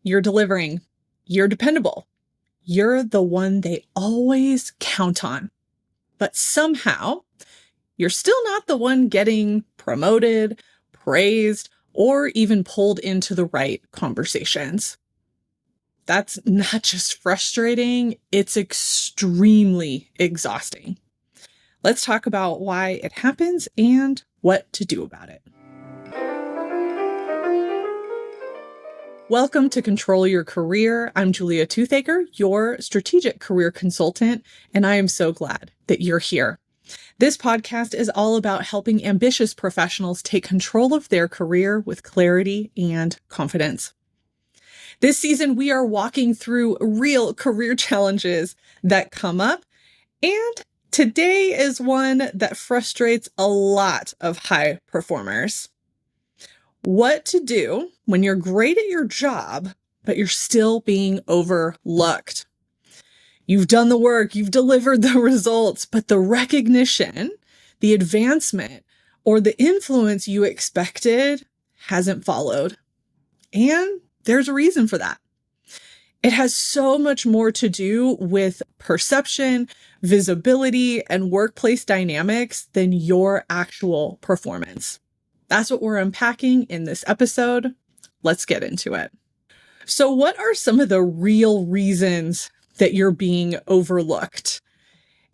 you're delivering, you're dependable, you're the one they always count on. But somehow, you're still not the one getting promoted, praised, or even pulled into the right conversations. That's not just frustrating, it's extremely exhausting. Let's talk about why it happens and what to do about it. Welcome to Control Your Career. I'm Julia Toothacre, your strategic career consultant, and I am so glad that you're here. This podcast is all about helping ambitious professionals take control of their career with clarity and confidence. This season, we are walking through real career challenges that come up, and today is one that frustrates a lot of high performers. What to do when you're great at your job, but you're still being overlooked. You've done the work, you've delivered the results, but the recognition, the advancement, or the influence you expected hasn't followed. And there's a reason for that. It has so much more to do with perception, visibility, and workplace dynamics than your actual performance. That's what we're unpacking in this episode. Let's get into it. So what are some of the real reasons that you're being overlooked?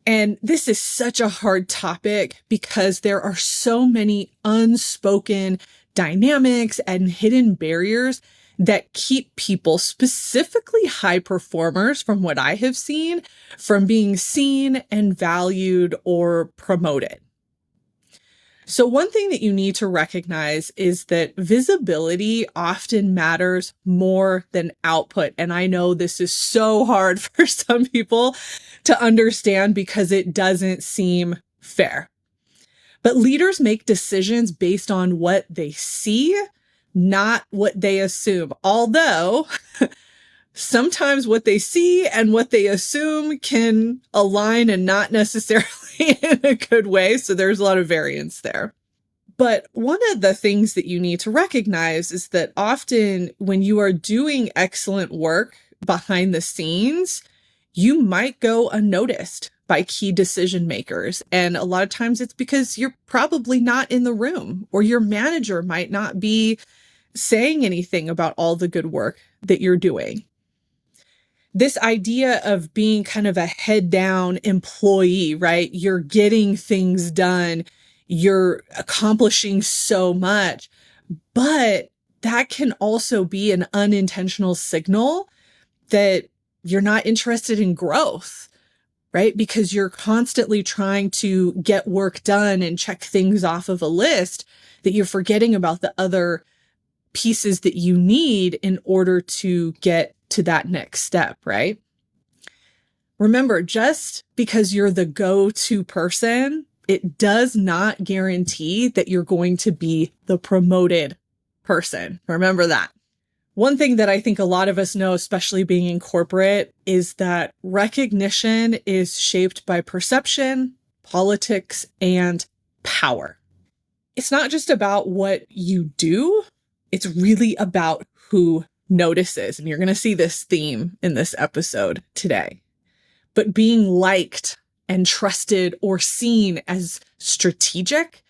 And this is such a hard topic because there are so many unspoken dynamics and hidden barriers that keep people, specifically high performers, from what I have seen, from being seen and valued or promoted. So one thing that you need to recognize is that visibility often matters more than output. And I know this is so hard for some people to understand because it doesn't seem fair. But leaders make decisions based on what they see, not what they assume. Although sometimes what they see and what they assume can align and not necessarily in a good way. So there's a lot of variance there. But one of the things that you need to recognize is that often when you are doing excellent work behind the scenes, you might go unnoticed by key decision makers. And a lot of times it's because you're probably not in the room, or your manager might not be saying anything about all the good work that you're doing. This idea of being kind of a head down employee, right? You're getting things done. You're accomplishing so much, but that can also be an unintentional signal that you're not interested in growth, right? Because you're constantly trying to get work done and check things off of a list, that you're forgetting about the other pieces that you need in order to get to that next step, right? Remember, just because you're the go-to person, it does not guarantee that you're going to be the promoted person. Remember that. One thing that I think a lot of us know, especially being in corporate, is that recognition is shaped by perception, politics, and power. It's not just about what you do. It's really about who notices. And you're going to see this theme in this episode today. But being liked and trusted or seen as strategic,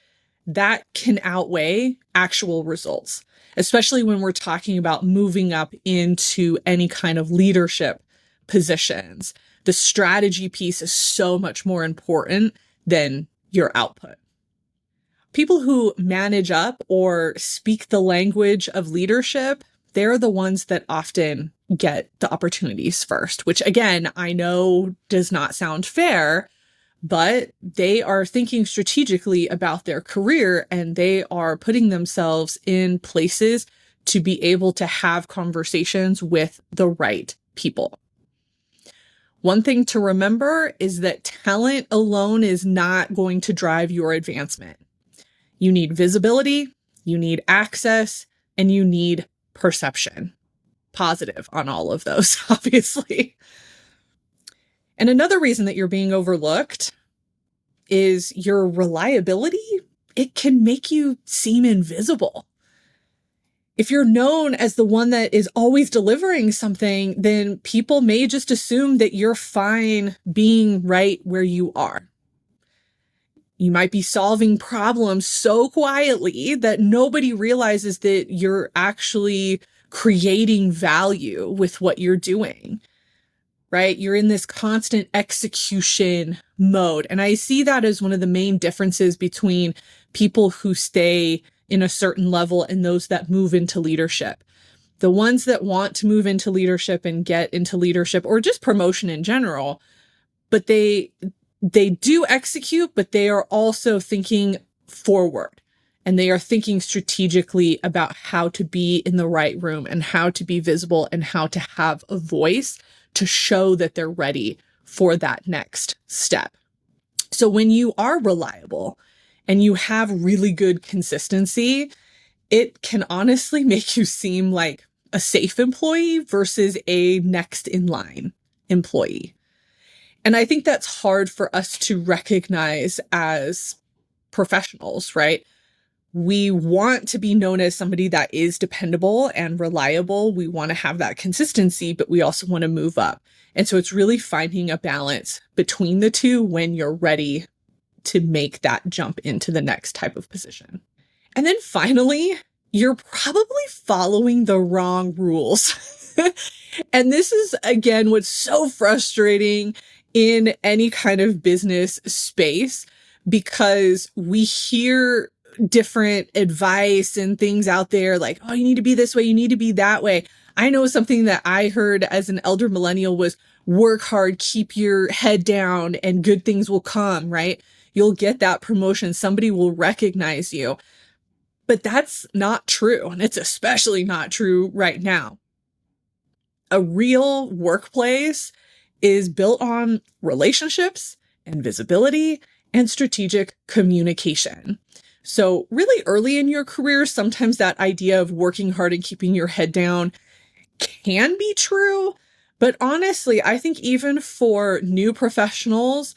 that can outweigh actual results, especially when we're talking about moving up into any kind of leadership positions. The strategy piece is so much more important than your output. People who manage up or speak the language of leadership, they're the ones that often get the opportunities first, which again, I know does not sound fair, but they are thinking strategically about their career and they are putting themselves in places to be able to have conversations with the right people. One thing to remember is that talent alone is not going to drive your advancement. You need visibility, you need access, and you need perception. Positive on all of those, obviously. And another reason that you're being overlooked is your reliability. It can make you seem invisible. If you're known as the one that is always delivering something, then people may just assume that you're fine being right where you are. You might be solving problems so quietly that nobody realizes that you're actually creating value with what you're doing, right? You're in this constant execution mode. And I see that as one of the main differences between people who stay in a certain level and those that move into leadership. The ones that want to move into leadership and get into leadership or just promotion in general, but they do execute, but they are also thinking forward and they are thinking strategically about how to be in the right room and how to be visible and how to have a voice to show that they're ready for that next step. So when you are reliable and you have really good consistency, it can honestly make you seem like a safe employee versus a next in line employee. And I think that's hard for us to recognize as professionals, right? We want to be known as somebody that is dependable and reliable. We want to have that consistency, but we also want to move up. And so it's really finding a balance between the two when you're ready to make that jump into the next type of position. And then finally, you're probably following the wrong rules. And this is, again, what's so frustrating in any kind of business space, because we hear different advice and things out there like, oh, you need to be this way, you need to be that way. I know something that I heard as an elder millennial was work hard, keep your head down, and good things will come, right? You'll get that promotion. Somebody will recognize you. But that's not true. And it's especially not true right now. A real workplace is built on relationships and visibility and strategic communication. So really early in your career, sometimes that idea of working hard and keeping your head down can be true. But honestly, I think even for new professionals,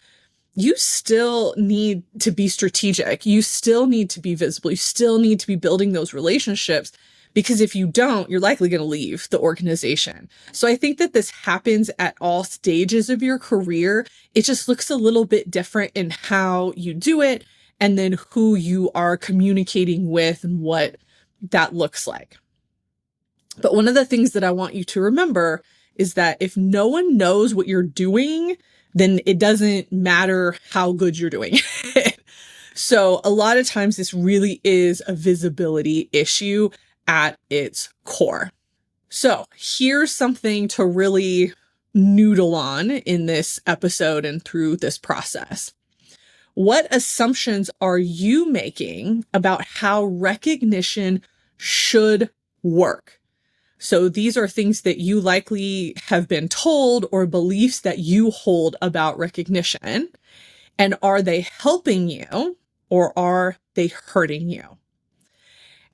you still need to be strategic. You still need to be visible. You still need to be building those relationships, because if you don't, you're likely going to leave the organization. So I think that this happens at all stages of your career. It just looks a little bit different in how you do it and then who you are communicating with and what that looks like. But one of the things that I want you to remember is that if no one knows what you're doing, then it doesn't matter how good you're doing it. So a lot of times this really is a visibility issue at its core. So here's something to really noodle on in this episode and through this process. What assumptions are you making about how recognition should work? So these are things that you likely have been told or beliefs that you hold about recognition. And are they helping you or are they hurting you?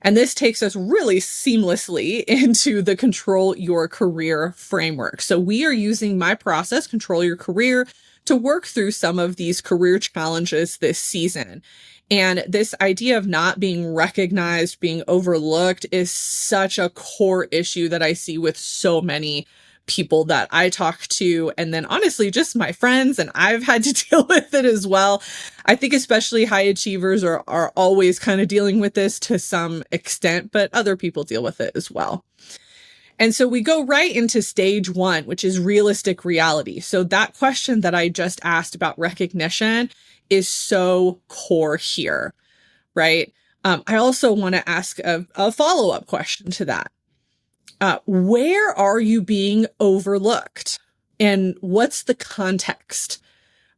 And this takes us really seamlessly into the Control Your Career framework. So we are using my process, Control Your Career, to work through some of these career challenges this season. And this idea of not being recognized, being overlooked is such a core issue that I see with so many people that I talk to. And then honestly, just my friends, and I've had to deal with it as well. I think especially high achievers are always kind of dealing with this to some extent, but other people deal with it as well. And so we go right into stage one, which is realistic reality. So that question that I just asked about recognition is so core here, right? I also want to ask a follow-up question to that. Where are you being overlooked? And what's the context,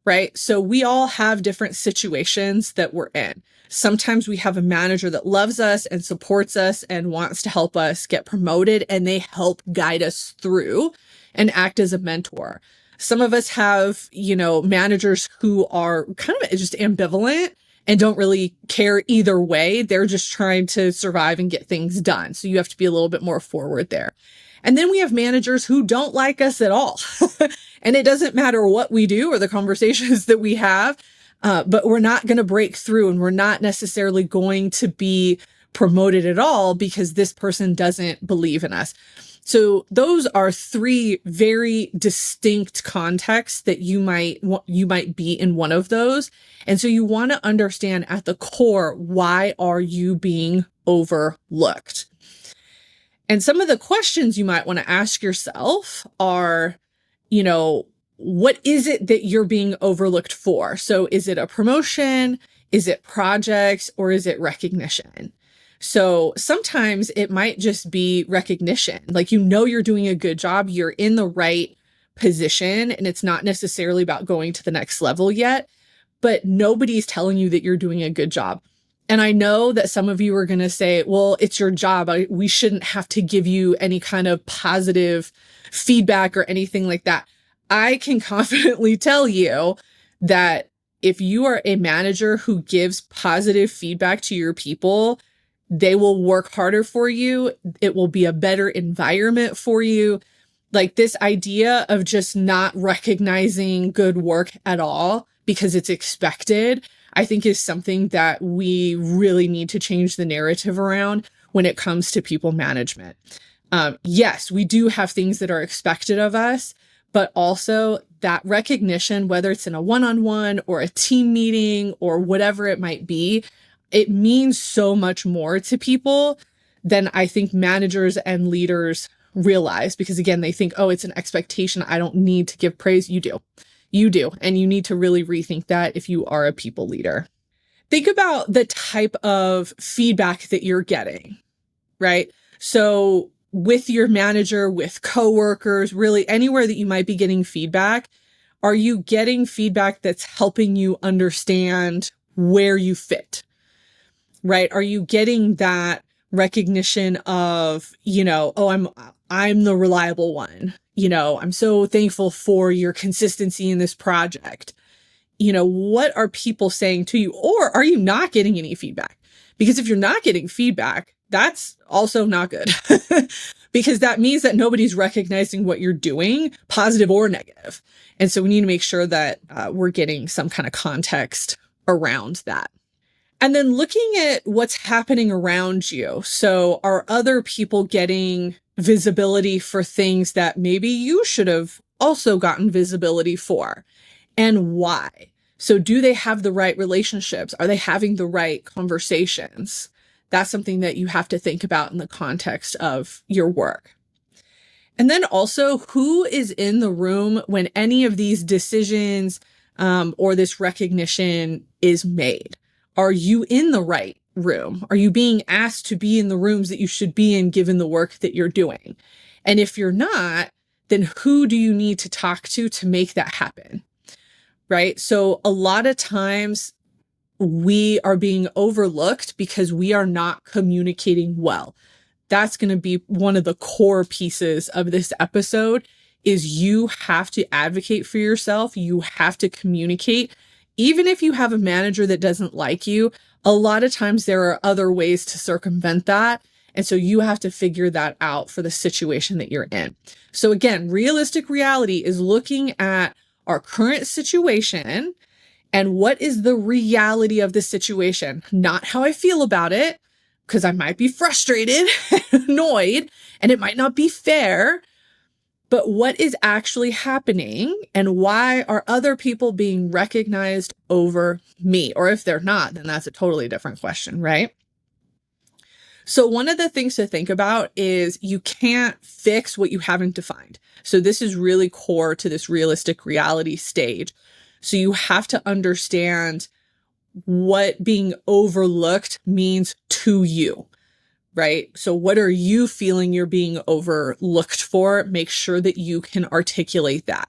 right? So we all have different situations that we're in. Sometimes we have a manager that loves us and supports us and wants to help us get promoted, and they help guide us through and act as a mentor. Some of us have, managers who are kind of just ambivalent and don't really care either way. They're just trying to survive and get things done. So you have to be a little bit more forward there. And then we have managers who don't like us at all. And it doesn't matter what we do or the conversations that we have, but we're not going to break through, and we're not necessarily going to be promoted at all because this person doesn't believe in us. So those are three very distinct contexts that you might be in one of those. And so you want to understand at the core, why are you being overlooked? And some of the questions you might want to ask yourself are, what is it that you're being overlooked for? So is it a promotion? Is it projects? Or is it recognition? So sometimes it might just be recognition. Like, you're doing a good job. You're in the right position, and it's not necessarily about going to the next level yet, but nobody's telling you that you're doing a good job. And I know that some of you are going to say, well, it's your job. We shouldn't have to give you any kind of positive feedback or anything like that. I can confidently tell you that if you are a manager who gives positive feedback to your people, they will work harder for you. It will be a better environment for you. Like, this idea of just not recognizing good work at all because it's expected, I think is something that we really need to change the narrative around when it comes to people management. Yes, we do have things that are expected of us, but also that recognition, whether it's in a one-on-one or a team meeting or whatever it might be, it means so much more to people than I think managers and leaders realize, because again, they think, oh, it's an expectation. I don't need to give praise. You do. You do. And you need to really rethink that if you are a people leader. Think about the type of feedback that you're getting, right? So with your manager, with coworkers, really anywhere that you might be getting feedback, are you getting feedback that's helping you understand where you fit, right? Are you getting that recognition of, oh, I'm the reliable one. I'm so thankful for your consistency in this project. What are people saying to you? Or are you not getting any feedback? Because if you're not getting feedback, that's also not good because that means that nobody's recognizing what you're doing, positive or negative. And so we need to make sure that we're getting some kind of context around that. And then looking at what's happening around you. So are other people getting visibility for things that maybe you should have also gotten visibility for? And why? So do they have the right relationships? Are they having the right conversations? That's something that you have to think about in the context of your work. And then also, who is in the room when any of these decisions or this recognition is made? Are you in the right room? Are you being asked to be in the rooms that you should be in given the work that you're doing? And if you're not, then who do you need to talk to make that happen? Right? So a lot of times we are being overlooked because we are not communicating well. That's going to be one of the core pieces of this episode, is you have to advocate for yourself. You have to communicate. Even if you have a manager that doesn't like you, a lot of times there are other ways to circumvent that. And so you have to figure that out for the situation that you're in. So again, realistic reality is looking at our current situation and what is the reality of the situation, not how I feel about it, because I might be frustrated, annoyed, and it might not be fair. But what is actually happening, and why are other people being recognized over me? Or if they're not, then that's a totally different question, right? So one of the things to think about is you can't fix what you haven't defined. So this is really core to this realistic reality stage. So you have to understand what being overlooked means to you. Right? So what are you feeling you're being overlooked for? Make sure that you can articulate that.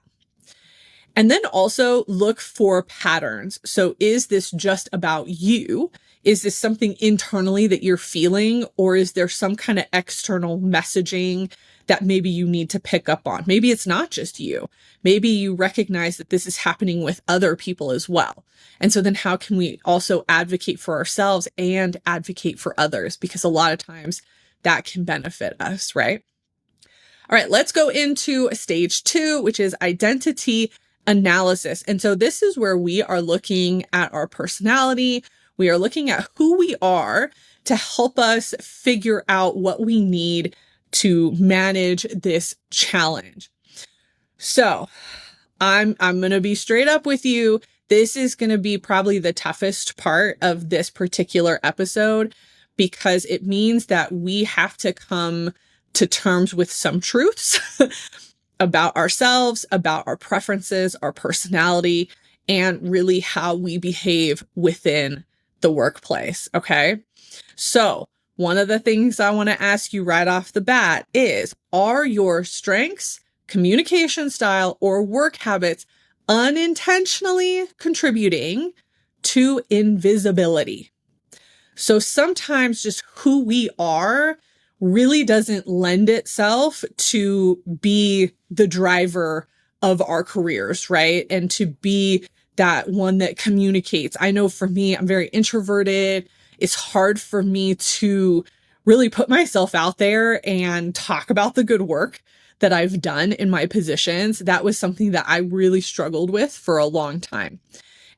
And then also look for patterns. So is this just about you? Is this something internally that you're feeling? Or is there some kind of external messaging that maybe you need to pick up on? Maybe it's not just you. Maybe you recognize that this is happening with other people as well. And so then how can we also advocate for ourselves and advocate for others? Because a lot of times that can benefit us, right? All right, let's go into stage 2, which is identity analysis. And so this is where we are looking at our personality. We are looking at who we are to help us figure out what we need to manage this challenge. So I'm going to be straight up with you. This is going to be probably the toughest part of this particular episode because it means that we have to come to terms with some truths about ourselves, about our preferences, our personality, and really how we behave within the workplace. Okay. So one of the things I want to ask you right off the bat is, are your strengths, communication style, or work habits unintentionally contributing to invisibility? So sometimes just who we are really doesn't lend itself to be the driver of our careers, right? And to be that one that communicates. I know for me, I'm very introverted. It's hard for me to really put myself out there and talk about the good work that I've done in my positions. That was something that I really struggled with for a long time.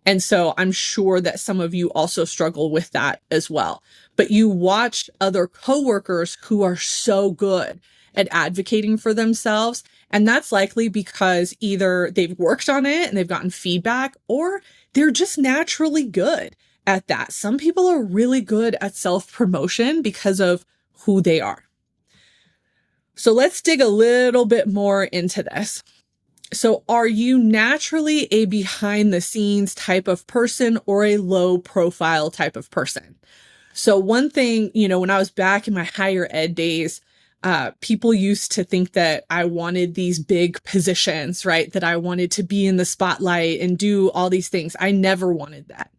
And so I'm sure that some of you also struggle with that as well. But you watch other coworkers who are so good at advocating for themselves. And that's likely because either they've worked on it and they've gotten feedback, or they're just naturally good at that. Some people are really good at self-promotion because of who they are. So let's dig a little bit more into this. So are you naturally a behind the scenes type of person or a low profile type of person? So one thing, when I was back in my higher ed days, people used to think that I wanted these big positions, right? That I wanted to be in the spotlight and do all these things. I never wanted that.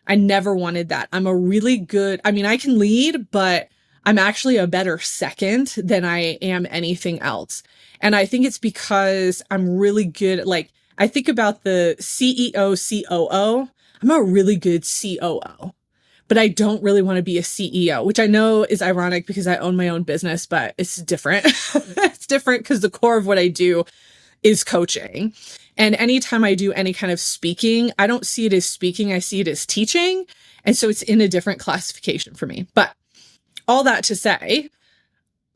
I'm a really good, I can lead, but I'm actually a better second than I am anything else. And I think it's because I'm really good at, I think about the CEO, COO. I'm a really good COO, but I don't really want to be a CEO, which I know is ironic because I own my own business, but it's different. It's different because the core of what I do is coaching. And anytime I do any kind of speaking, I don't see it as speaking. I see it as teaching. And so it's in a different classification for me. But all that to say,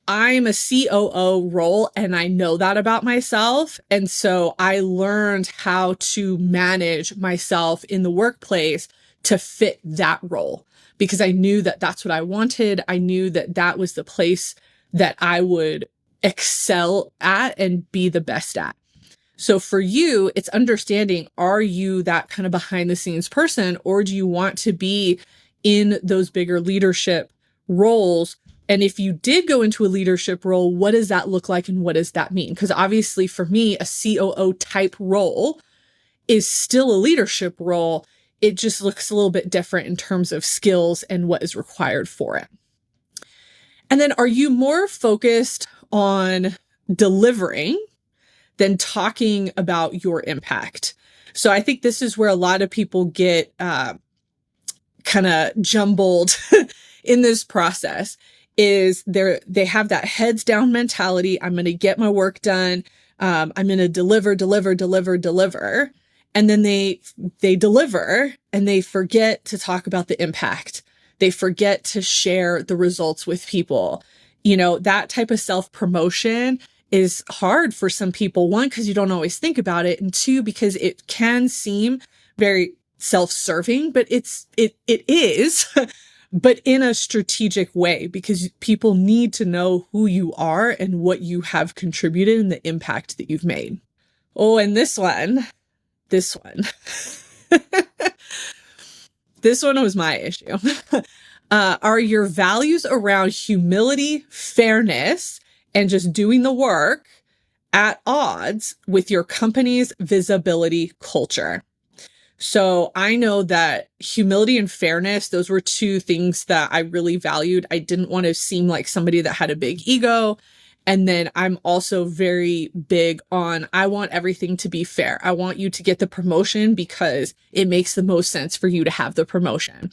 I'm a COO role and I know that about myself. And so I learned how to manage myself in the workplace to fit that role because I knew that that's what I wanted. I knew that that was the place that I would excel at and be the best at. So for you, it's understanding, are you that kind of behind the scenes person, or do you want to be in those bigger leadership roles? And if you did go into a leadership role, what does that look like and what does that mean? Because obviously for me, a COO type role is still a leadership role. It just looks a little bit different in terms of skills and what is required for it. And then are you more focused on delivering than talking about your impact? So I think this is where a lot of people get kind of jumbled in this process. Is they have that heads down mentality. I'm going to get my work done. I'm going to deliver. And then they deliver and they forget to talk about the impact. They forget to share the results with people. That type of self-promotion is hard for some people. One, because you don't always think about it. And two, because it can seem very self-serving, but it is, but in a strategic way, because people need to know who you are and what you have contributed and the impact that you've made. Oh, and this one, this one was my issue. Are your values around humility, fairness, and just doing the work at odds with your company's visibility culture? So I know that humility and fairness, those were two things that I really valued. I didn't want to seem like somebody that had a big ego. And then I'm also very big on, I want everything to be fair. I want you to get the promotion because it makes the most sense for you to have the promotion.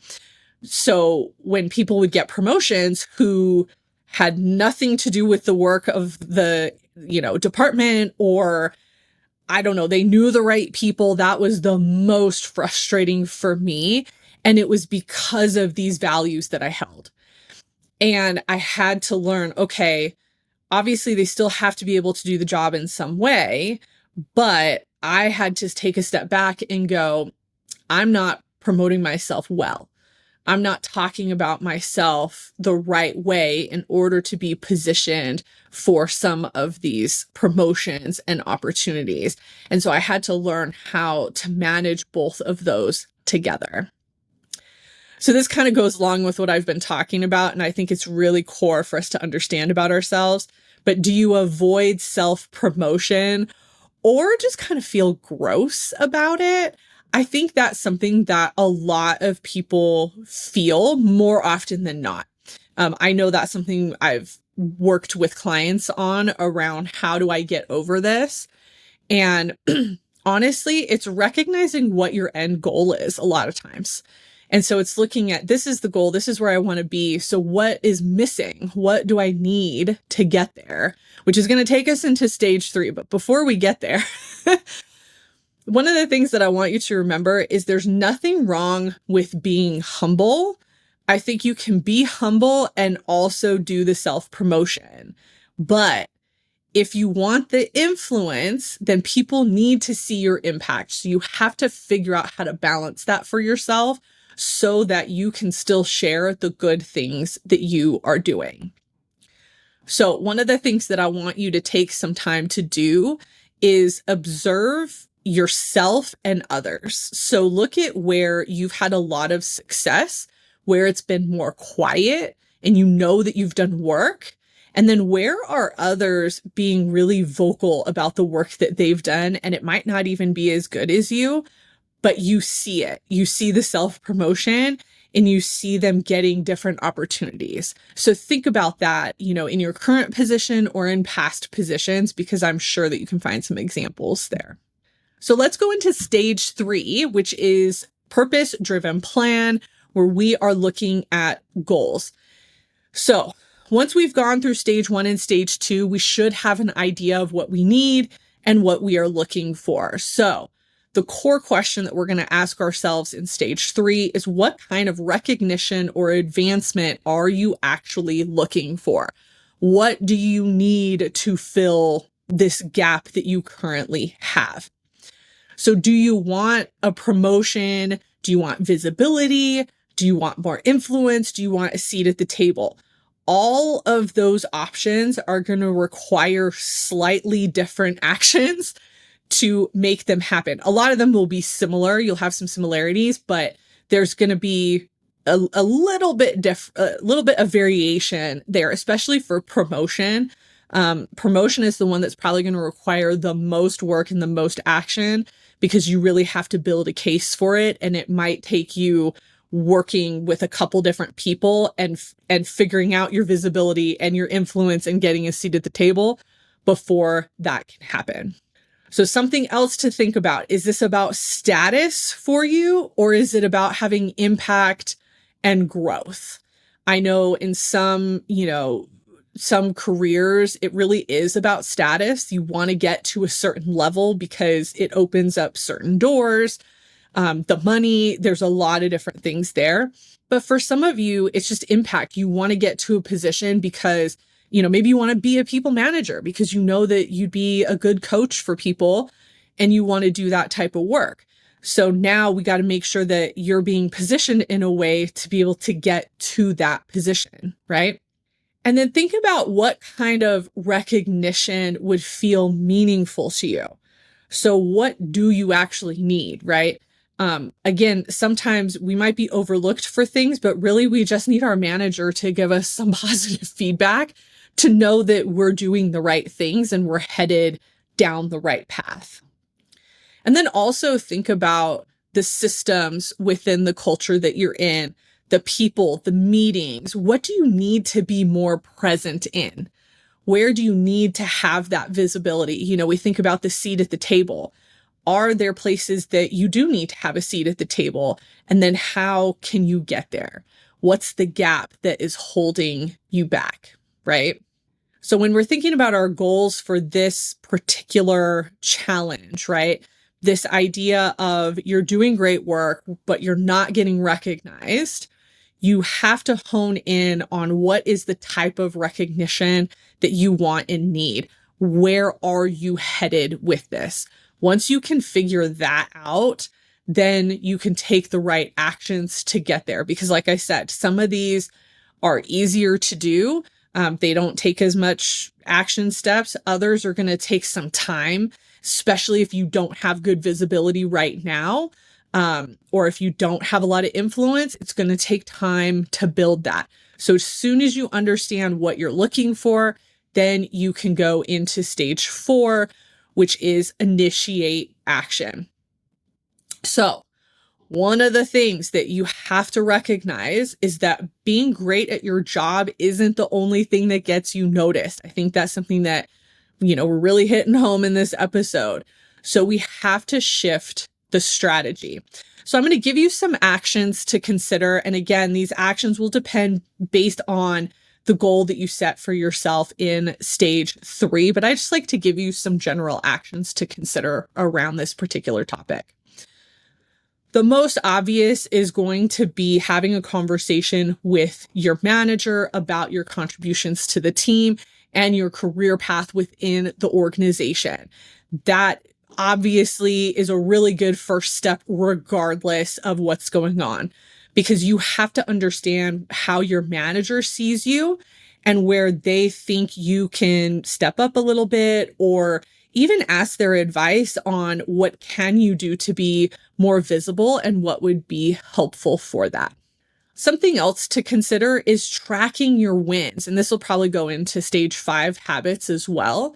So when people would get promotions who had nothing to do with the work of the, department, or I don't know, they knew the right people, that was the most frustrating for me. And it was because of these values that I held. And I had to learn, okay, obviously they still have to be able to do the job in some way, but I had to take a step back and go, I'm not promoting myself well. I'm not talking about myself the right way in order to be positioned for some of these promotions and opportunities. And so I had to learn how to manage both of those together. So this kind of goes along with what I've been talking about, and I think it's really core for us to understand about ourselves. But do you avoid self-promotion or just kind of feel gross about it? I think that's something that a lot of people feel more often than not. I know that's something I've worked with clients on around how do I get over this? And honestly, it's recognizing what your end goal is a lot of times. And so it's looking at, this is the goal. This is where I want to be. So what is missing? What do I need to get there? Which is going to take us into stage 3. But before we get there, one of the things that I want you to remember is there's nothing wrong with being humble. I think you can be humble and also do the self-promotion. But if you want the influence, then people need to see your impact. So you have to figure out how to balance that for yourself so that you can still share the good things that you are doing. So one of the things that I want you to take some time to do is observe yourself and others. So look at where you've had a lot of success, where it's been more quiet and you know that you've done work. And then where are others being really vocal about the work that they've done? And it might not even be as good as you, but you see it. You see the self-promotion and you see them getting different opportunities. So think about that, in your current position or in past positions, because I'm sure that you can find some examples there. So let's go into stage 3, which is purpose-driven plan, where we are looking at goals. So once we've gone through stage 1 and stage 2, we should have an idea of what we need and what we are looking for. So the core question that we're going to ask ourselves in stage 3 is, what kind of recognition or advancement are you actually looking for? What do you need to fill this gap that you currently have? So do you want a promotion? Do you want visibility? Do you want more influence? Do you want a seat at the table? All of those options are going to require slightly different actions to make them happen. A lot of them will be similar. You'll have some similarities, but there's going to be a little bit of variation there, especially for promotion. Promotion is the one that's probably going to require the most work and the most action, because you really have to build a case for it. And it might take you working with a couple different people and figuring out your visibility and your influence and getting a seat at the table before that can happen. So something else to think about, is this about status for you, or is it about having impact and growth? I know in some careers, it really is about status. You want to get to a certain level because it opens up certain doors. The money, there's a lot of different things there. But for some of you, it's just impact. You want to get to a position because, maybe you want to be a people manager because you know that you'd be a good coach for people and you want to do that type of work. So now we got to make sure that you're being positioned in a way to be able to get to that position, right? And then think about what kind of recognition would feel meaningful to you. So what do you actually need, right? Again, sometimes we might be overlooked for things, but really we just need our manager to give us some positive feedback to know that we're doing the right things and we're headed down the right path. And then also think about the systems within the culture that you're in, the people, the meetings. What do you need to be more present in? Where do you need to have that visibility? We think about the seat at the table. Are there places that you do need to have a seat at the table? And then how can you get there? What's the gap that is holding you back, right? So when we're thinking about our goals for this particular challenge, right, this idea of you're doing great work, but you're not getting recognized, you have to hone in on what is the type of recognition that you want and need. Where are you headed with this? Once you can figure that out, then you can take the right actions to get there. Because like I said, some of these are easier to do. They don't take as much action steps. Others are going to take some time, especially if you don't have good visibility right now. Or if you don't have a lot of influence, it's going to take time to build that. So as soon as you understand what you're looking for, then you can go into stage 4, which is initiate action. So one of the things that you have to recognize is that being great at your job isn't the only thing that gets you noticed. I think that's something that, we're really hitting home in this episode. So we have to shift the strategy. So I'm going to give you some actions to consider. And again, these actions will depend based on the goal that you set for yourself in stage 3. But I just like to give you some general actions to consider around this particular topic. The most obvious is going to be having a conversation with your manager about your contributions to the team and your career path within the organization. That obviously is a really good first step regardless of what's going on, because you have to understand how your manager sees you and where they think you can step up a little bit, or even ask their advice on what can you do to be more visible and what would be helpful for that. Something else to consider is tracking your wins. And this will probably go into stage 5 habits as well.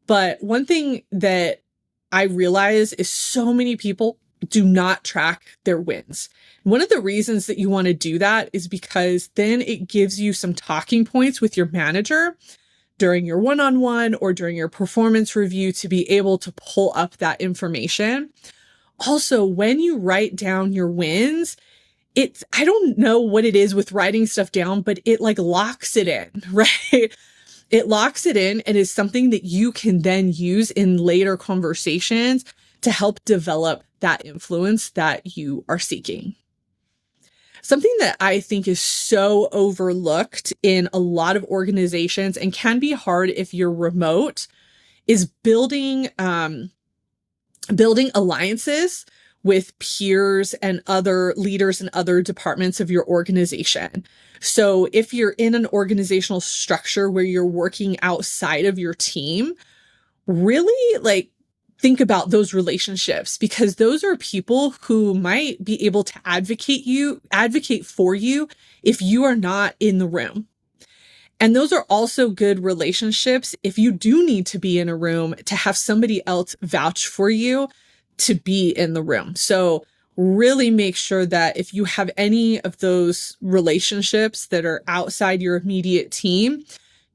But one thing that I realize is so many people do not track their wins. One of the reasons that you want to do that is because then it gives you some talking points with your manager during your one-on-one or during your performance review to be able to pull up that information. Also, when you write down your wins, I don't know what it is with writing stuff down, but it locks it in, right? It locks it in and is something that you can then use in later conversations to help develop that influence that you are seeking. Something that I think is so overlooked in a lot of organizations and can be hard if you're remote is building alliances with peers and other leaders in other departments of your organization. So if you're in an organizational structure where you're working outside of your team, really think about those relationships, because those are people who might be able to advocate for you if you are not in the room. And those are also good relationships if you do need to be in a room to have somebody else vouch for you to be in the room. So really make sure that if you have any of those relationships that are outside your immediate team,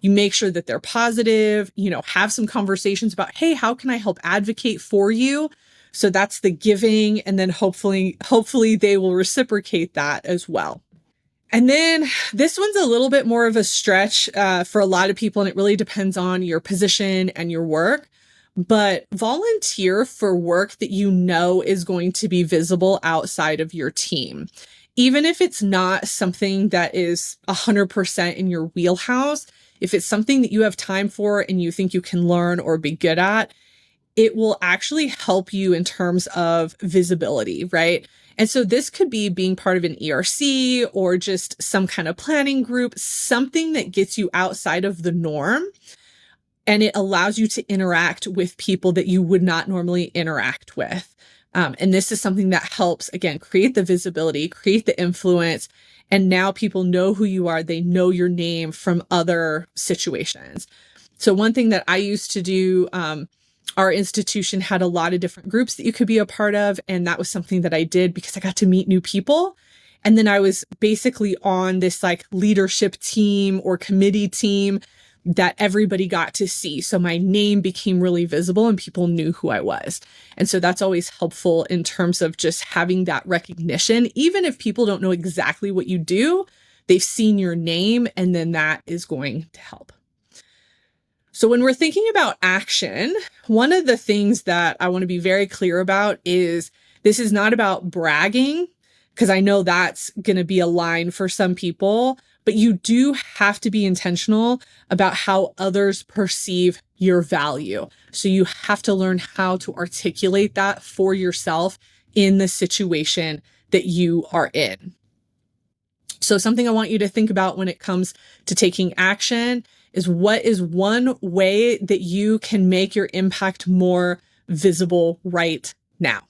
you make sure that they're positive, have some conversations about, hey, how can I help advocate for you? So that's the giving. And then hopefully they will reciprocate that as well. And then this one's a little bit more of a stretch for a lot of people, and it really depends on your position and your work. But volunteer for work that you know is going to be visible outside of your team. Even if it's not something that is 100% in your wheelhouse, if it's something that you have time for and you think you can learn or be good at, it will actually help you in terms of visibility, right? And so this could be being part of an ERC or just some kind of planning group, something that gets you outside of the norm. And it allows you to interact with people that you would not normally interact with. And this is something that helps, again, create the visibility, create the influence. And now people know who you are. They know your name from other situations. So one thing that I used to do, our institution had a lot of different groups that you could be a part of. And that was something that I did because I got to meet new people. And then I was basically on this leadership team or committee team that everybody got to see. So my name became really visible and people knew who I was. And so that's always helpful in terms of just having that recognition. Even if people don't know exactly what you do, they've seen your name, and then that is going to help. So when we're thinking about action, one of the things that I want to be very clear about is this is not about bragging, because I know that's going to be a line for some people, but you do have to be intentional about how others perceive your value. So you have to learn how to articulate that for yourself in the situation that you are in. So something I want you to think about when it comes to taking action is what is one way that you can make your impact more visible right now.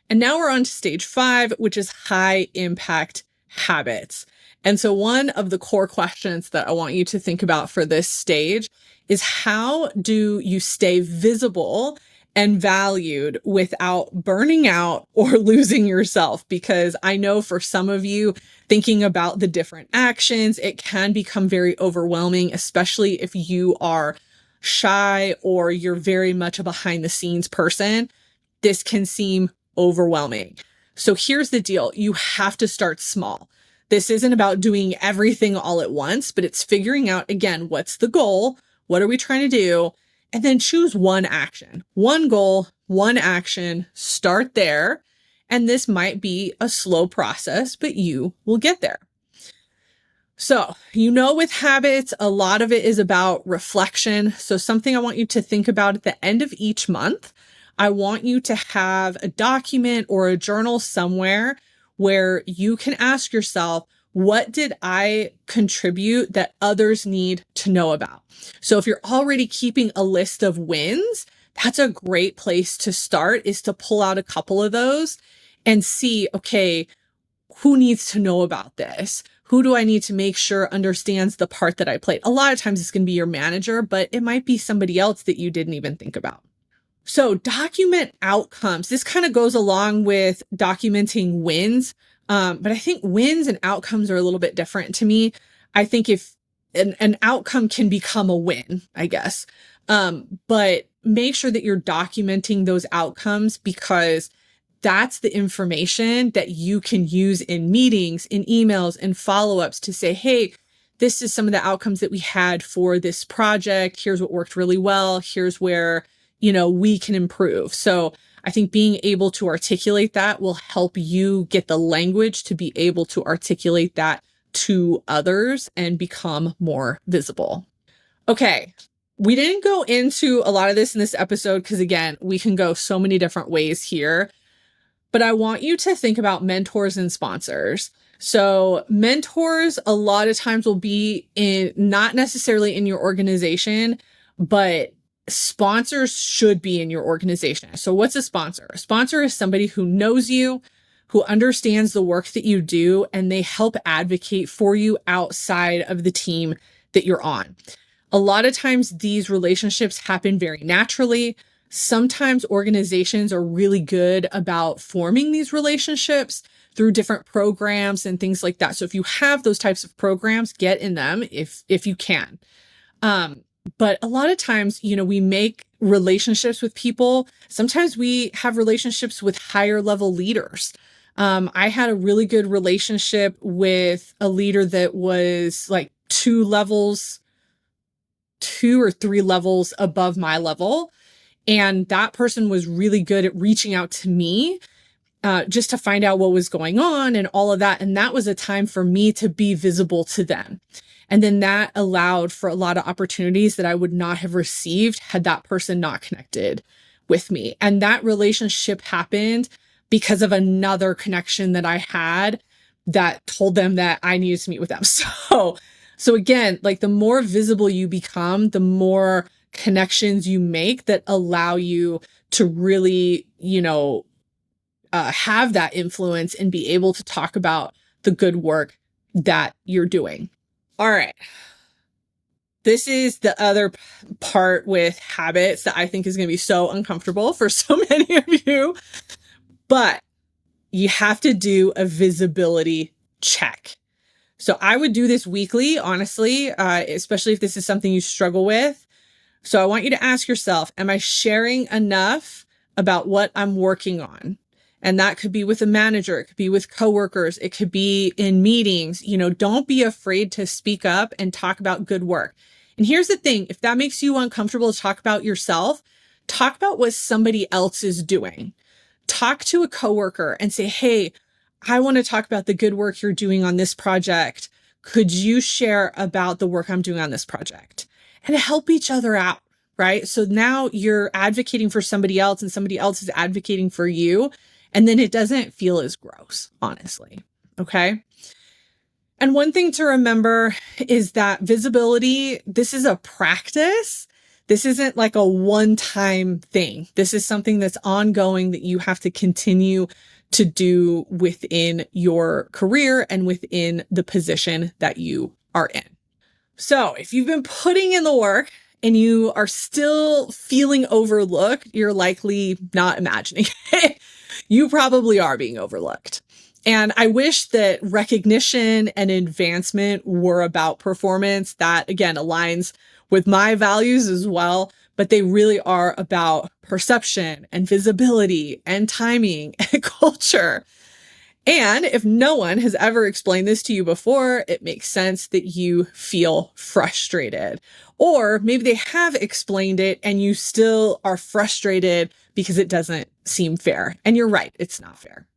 And now we're on to stage 5, which is high impact habits. And so one of the core questions that I want you to think about for this stage is, how do you stay visible and valued without burning out or losing yourself? Because I know for some of you, thinking about the different actions, it can become very overwhelming, especially if you are shy or you're very much a behind the scenes person. This can seem overwhelming. So here's the deal. You have to start small. This isn't about doing everything all at once, but it's figuring out, again, what's the goal? What are we trying to do? And then choose one action, one goal, one action, start there. And this might be a slow process, but you will get there. So, with habits, a lot of it is about reflection. So something I want you to think about at the end of each month, I want you to have a document or a journal somewhere where you can ask yourself, what did I contribute that others need to know about? So if you're already keeping a list of wins, that's a great place to start, is to pull out a couple of those and see, okay, who needs to know about this? Who do I need to make sure understands the part that I played? A lot of times it's going to be your manager, but it might be somebody else that you didn't even think about. So document outcomes. This kind of goes along with documenting wins. But I think wins and outcomes are a little bit different to me. I think if an outcome can become a win, I guess. But make sure that you're documenting those outcomes, because that's the information that you can use in meetings, in emails, and follow-ups to say, hey, this is some of the outcomes that we had for this project. Here's what worked really well. Here's where, we can improve. So I think being able to articulate that will help you get the language to be able to articulate that to others and become more visible. Okay. We didn't go into a lot of this in this episode because, again, we can go so many different ways here, but I want you to think about mentors and sponsors. So mentors a lot of times will be not necessarily in your organization, but sponsors should be in your organization. So what's a sponsor? A sponsor is somebody who knows you, who understands the work that you do, and they help advocate for you outside of the team that you're on. A lot of times these relationships happen very naturally. Sometimes organizations are really good about forming these relationships through different programs and things like that. So if you have those types of programs, get in them if you can. But a lot of times, we make relationships with people. Sometimes we have relationships with higher level leaders. I had a really good relationship with a leader that was like 2 or 3 levels above my level. And that person was really good at reaching out to me just to find out what was going on and all of that. And that was a time for me to be visible to them. And then that allowed for a lot of opportunities that I would not have received had that person not connected with me. And that relationship happened because of another connection that I had that told them that I needed to meet with them. So again, like the more visible you become, the more connections you make that allow you to really, have that influence and be able to talk about the good work that you're doing. All right. This is the other part with habits that I think is going to be so uncomfortable for so many of you, but you have to do a visibility check. So I would do this weekly, honestly, especially if this is something you struggle with. So I want you to ask yourself, am I sharing enough about what I'm working on? And that could be with a manager. It could be with coworkers. It could be in meetings. Don't be afraid to speak up and talk about good work. And here's the thing, if that makes you uncomfortable to talk about yourself, talk about what somebody else is doing. Talk to a coworker and say, hey, I want to talk about the good work you're doing on this project. Could you share about the work I'm doing on this project? And help each other out, right? So now you're advocating for somebody else and somebody else is advocating for you. And then it doesn't feel as gross, honestly. Okay. And one thing to remember is that visibility, this is a practice. This isn't like a one-time thing. This is something that's ongoing that you have to continue to do within your career and within the position that you are in. So if you've been putting in the work and you are still feeling overlooked, you're likely not imagining it. You probably are being overlooked. And I wish that recognition and advancement were about performance. That, again, aligns with my values as well, but they really are about perception and visibility and timing and culture. And if no one has ever explained this to you before, it makes sense that you feel frustrated. Or maybe they have explained it and you still are frustrated because it doesn't seem fair. And you're right, it's not fair.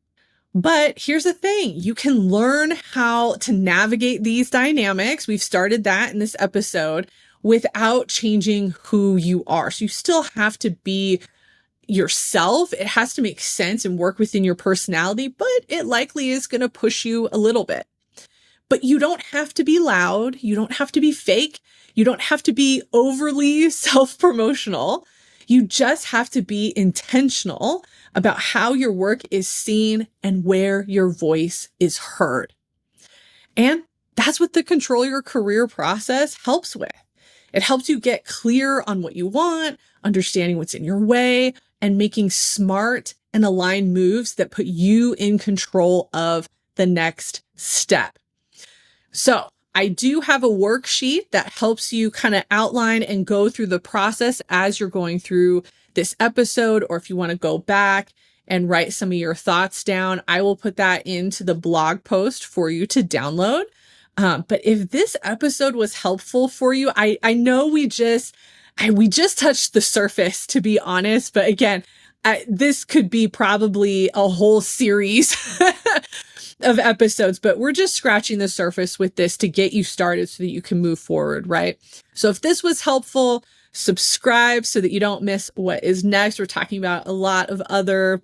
But here's the thing, you can learn how to navigate these dynamics. We've started that in this episode without changing who you are. So you still have to be yourself. It has to make sense and work within your personality, but it likely is going to push you a little bit. But you don't have to be loud. You don't have to be fake. You don't have to be overly self-promotional. You just have to be intentional about how your work is seen and where your voice is heard. And that's what the Control Your Career process helps with. It helps you get clear on what you want, understanding what's in your way, and making smart and aligned moves that put you in control of the next step. So I do have a worksheet that helps you kind of outline and go through the process as you're going through this episode, or if you want to go back and write some of your thoughts down, I will put that into the blog post for you to download. But if this episode was helpful for you, I know we just touched the surface, to be honest. But again, this could be probably a whole series of episodes, but we're just scratching the surface with this to get you started so that you can move forward, right? So if this was helpful, subscribe so that you don't miss what is next. We're talking about a lot of other,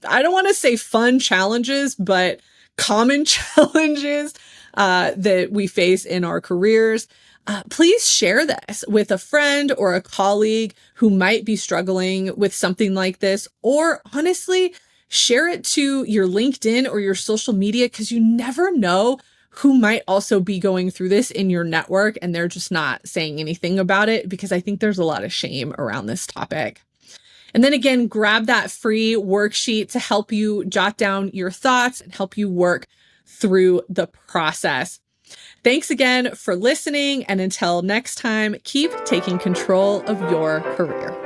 I don't want to say fun challenges, but common challenges that we face in our careers. Please share this with a friend or a colleague who might be struggling with something like this, or honestly, share it to your LinkedIn or your social media, because you never know who might also be going through this in your network and they're just not saying anything about it, because I think there's a lot of shame around this topic. And then again, grab that free worksheet to help you jot down your thoughts and help you work through the process. Thanks again for listening. And until next time, keep taking control of your career.